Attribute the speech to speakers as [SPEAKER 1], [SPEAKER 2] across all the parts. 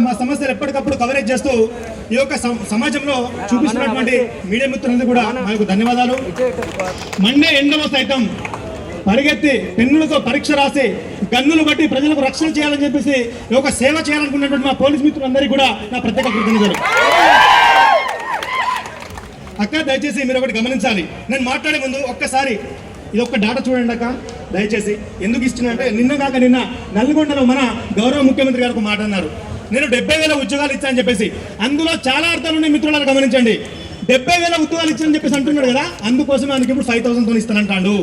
[SPEAKER 1] మా సమస్యలు ఎప్పటికప్పుడు కవరేజ్ చేస్తూ ఈ యొక్క సమాజంలో చూపిస్తున్నటువంటి మీడియా మిత్రులందరూ కూడా మాకు ధన్యవాదాలు. మండే ఎండలో సైతం పరిగెత్తి పెన్నులతో పరీక్ష రాసి గన్నులు బట్టి ప్రజలకు రక్షణ చేయాలని చెప్పేసి ఈ యొక్క సేవ చేయాలనుకున్నటువంటి మా పోలీస్ మిత్రులందరికీ కూడా నా ప్రత్యేక కృతజ్ఞతలు. అక్క దయచేసి మీరు ఒకటి గమనించాలి. నేను మాట్లాడే ముందు ఒక్కసారి ఇది ఒక్క డాటా చూడండి అక్క దయచేసి. ఎందుకు ఇచ్చినంటే నిన్న కాక నిన్న నల్గొండలో మన గౌరవ ముఖ్యమంత్రి గారు ఒక మాట అన్నారు, నేను 70,000 ఉద్యోగాలు ఇచ్చానని చెప్పేసి. అందులో చాలా అర్థాలు ఉన్నాయి మిత్రులను గమనించండి. 70,000 ఉద్యోగాలు ఇచ్చానని చెప్పేసి అంటున్నాడు కదా, అందుకోసం ఆయనకి ఇప్పుడు 5,000తో ఇస్తానంటాడు.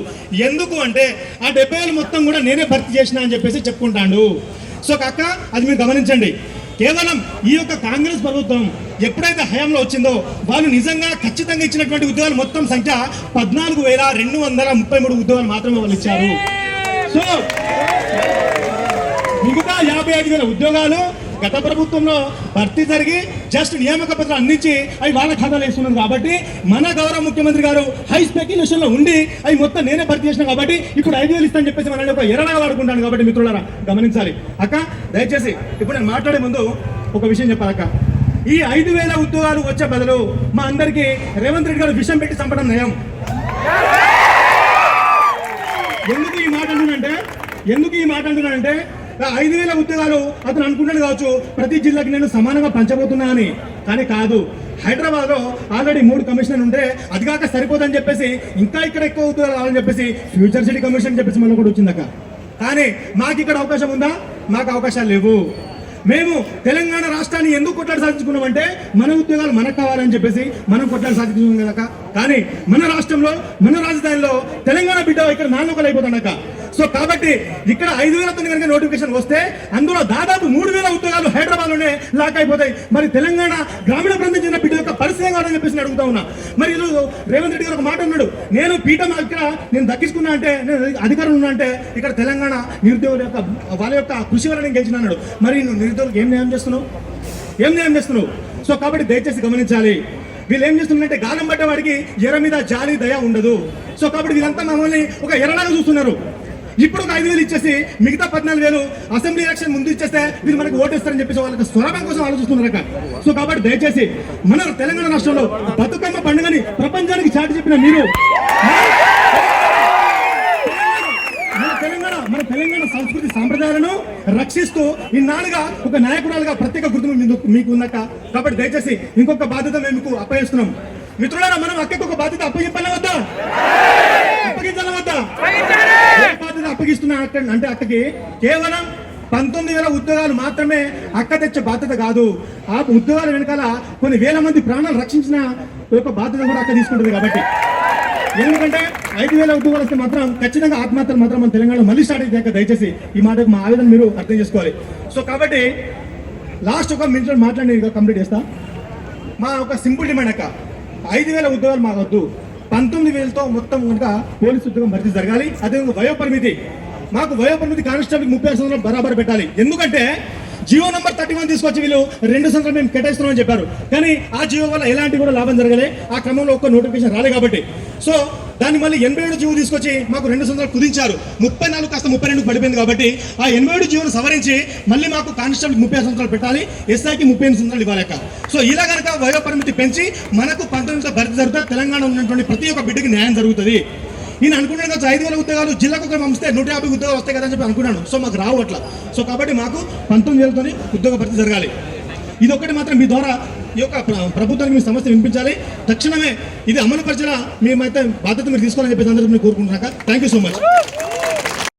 [SPEAKER 1] ఎందుకు అంటే ఆ 70,000 మొత్తం కూడా నేనే భర్తీ చేసిన అని చెప్పేసి చెప్పుకుంటాడు. సో అక్క అది మీరు గమనించండి. కేవలం ఈ యొక్క కాంగ్రెస్ ప్రభుత్వం ఎప్పుడైతే హయాంలో వచ్చిందో వాళ్ళు నిజంగా ఖచ్చితంగా ఇచ్చినటువంటి ఉద్యోగాలు మొత్తం సంఖ్య 14,233 ఉద్యోగాలు మాత్రమే వాళ్ళు ఇచ్చారు. సో మిగతా 55,000 ఉద్యోగాలు గత ప్రభుత్వంలో భర్తీ జరిగి జస్ట్ నియామక పత్రాలు అందించి అవి వాళ్ళ ఖాతాలో వేస్తున్నారు. కాబట్టి మన గౌరవ ముఖ్యమంత్రి గారు హై స్పెక్యులేషన్ లో ఉండి అవి మొత్తం నేనే భర్తీ చేసిన కాబట్టి ఇప్పుడు 5,000 ఇస్తాను చెప్పేసి మనల్ని ఒక ఎరగా వాడుకుంటాను. కాబట్టి మిత్రులారా గమనించాలి. అక్క దయచేసి ఇప్పుడు నేను మాట్లాడే ముందు ఒక విషయం చెప్పాలి అక్క. ఈ 5,000 ఉద్యోగాలు వచ్చే బదులు మా అందరికీ రేవంత్ రెడ్డి గారు విషం పెట్టి చంపడం నయం. ఎందుకు ఈ మాట అంటున్నానంటే 5,000 ఉద్యోగాలు అతను అనుకుంటాడు కావచ్చు ప్రతి జిల్లాకి నేను సమానంగా పంచబోతున్నా అని. కానీ కాదు. హైదరాబాద్ లో ఆల్రెడీ 3 కమిషనర్లు ఉంటే అది కాక సరిపోదని చెప్పేసి ఇంకా ఇక్కడ ఎక్కువ ఉద్యోగాలు కావాలని చెప్పేసి ఫ్యూచర్ సిటీ కమిషన్ చెప్పేసి మనకు కూడా వచ్చిందక్క. కానీ మాకు ఇక్కడ అవకాశం ఉందా? మాకు అవకాశాలు లేవు. మేము తెలంగాణ రాష్ట్రాన్ని ఎందుకు కొట్లాడి సాధించుకున్నామంటే మన ఉద్యోగాలు మనకు కావాలని చెప్పేసి మనం కొట్లాడి సాధించుకున్నాం కదక. కానీ మన రాష్ట్రంలో మన రాజధానిలో తెలంగాణ బిడ్డ ఇక్కడ నాన్నొకలు అయిపోతాడక. సో కాబట్టి ఇక్కడ 5,000 కనుక నోటిఫికేషన్ వస్తే అందులో దాదాపు 3,000 ఉద్యోగాలు హైదరాబాద్ లోనే లాక్ అయిపోతాయి. మరి తెలంగాణ గ్రామీణ ప్రాంతం చెందిన బిడ్డ యొక్క పరిస్థితి కావాలని చెప్పేసి అడుగుతా ఉన్నా. మరి ఈరోజు రేవంత్ రెడ్డి గారు ఒక మాట అన్నాడు, నేను పీఠం ఇక్కడ నేను దక్కించుకున్నా అంటే నేను అధికారం ఉన్నా అంటే ఇక్కడ తెలంగాణ నిరుద్యోగుల యొక్క వాళ్ళ యొక్క కృషి వల్ల నేను గెలిచిన అన్నాడు. మరి నువ్వు నిరుద్యోగులకు ఏం న్యాయం చేస్తున్నావు? సో కాబట్టి దయచేసి గమనించాలి. వీళ్ళు ఏం చేస్తున్నారంటే గాలం పట్టే వాడికి ఎర్ర మీద జాలి దయ ఉండదు. సో కాబట్టి వీళ్ళంతా మమ్మల్ని ఒక ఎర్రలాగా చూస్తున్నారు. ఇప్పుడు ఒక 5,000 ఇచ్చేసి మిగతా 14,000 అసెంబ్లీ ఎలక్షన్ ముందు ఇచ్చేస్తే వీళ్ళు మనకు ఓటేస్తారని చెప్పేసి వాళ్ళకి స్వరభం కోసం ఆలోచిస్తున్నారు. సో కాబట్టి దయచేసి మన తెలంగాణ రాష్ట్రంలో బతుకమ్మ పండుగని ప్రపంచానికి చాటి చెప్పిన మీరు మన తెలంగాణ సంస్కృతి సాంప్రదాయాలను రక్షిస్తూ ఇన్నాళ్ళుగా ఒక నాయకురాలుగా ప్రత్యేక గుర్తింపు మీకు ఉన్నాక. కాబట్టి దయచేసి ఇంకొక బాధ్యత మేము మీకు అప్పగిస్తున్నాం. మిత్రులారా మనం అక్కకి ఒక బాధ్యత అప్పగించాలా వద్దా? బాధ్యత అప్పగిస్తున్నా అంటే అక్కకి కేవలం 19,000 ఉద్యోగాలు మాత్రమే అక్క తెచ్చే బాధ్యత కాదు. ఆ ఉద్యోగాల వెనకాల కొన్ని వేల మంది ప్రాణాలు రక్షించిన ఒక బాధ్యత కూడా అక్క తీసుకుంటుంది. కాబట్టి ఎందుకంటే 5,000 ఉద్యోగాలు వస్తే మాత్రం ఖచ్చితంగా ఆత్మహత్యలు మాత్రం మన తెలంగాణలో మళ్ళీ స్టార్ట్ అయితే దయచేసి ఈ మాటకు మా ఆవేదన మీరు అర్థం చేసుకోవాలి. సో కాబట్టి లాస్ట్ ఒక మినిట్ మాట్లాడి కంప్లీట్ చేస్తా. మా ఒక సింపుల్ డిమాండ్ అక్క, 5,000 ఉద్యోగాలు మాకు వద్దు. 19,000తో మొత్తం కనుక పోలీసు ఉద్యోగం భర్తీ జరగాలి. అదేవిధంగా వయోపరిమితి మాకు వయోపరిమితి కానిస్టేబుల్ 30 సంవత్సరాలు బరాబర్ పెట్టాలి. ఎందుకంటే జియో నంబర్ 31 తీసుకొచ్చి వీళ్ళు 2 సంవత్సరాలు మేము కేటాయిస్తున్నామని చెప్పారు. కానీ ఆ జియో వల్ల ఎలాంటి కూడా లాభం జరగలే. ఆ క్రమంలో ఒక్క నోటిఫికేషన్ రాలే. కాబట్టి సో దాన్ని మళ్ళీ 87 జియో తీసుకొచ్చి మాకు 2 సంవత్సరాలు కుదించారు. 34 కాస్త 32 పడిపోయింది. కాబట్టి ఆ 87 జియోను సవరించి మళ్ళీ మాకు కానిస్టేబుల్ 30 సంవత్సరాలు పెట్టాలి, ఎస్ఐకి 38 సంవత్సరాలు ఇవ్వాలక. సో ఇలా కనుక వయోపరిమితి పెంచి మనకు 19 భర్తీ జరుగుతుంది. తెలంగాణ ఉన్నటువంటి ప్రతి ఒక్క బిడ్డకి న్యాయం జరుగుతుంది. నేను అనుకున్నాను కదా 5,000 ఉద్యోగాలు జిల్లాకు ఒక పంపిస్తే 150 ఉద్యోగాలు వస్తాయి కదా అని చెప్పి అనుకున్నాను. సో మాకు రావు అట్లా. సో కాబట్టి మాకు 19,000తో ఉద్యోగ భర్తీ జరగాలి. ఇది ఒకటి మాత్రం మీ ద్వారా ఈ యొక్క ప్రభుత్వానికి మీ సమస్య వినిపించాలి. తక్షణమే ఇది అమలు పరిచిన మేమైతే బాధ్యత మీరు తీసుకోవాలని చెప్పేసి అందరికీ కోరుకుంటున్నాక. Thank you so much.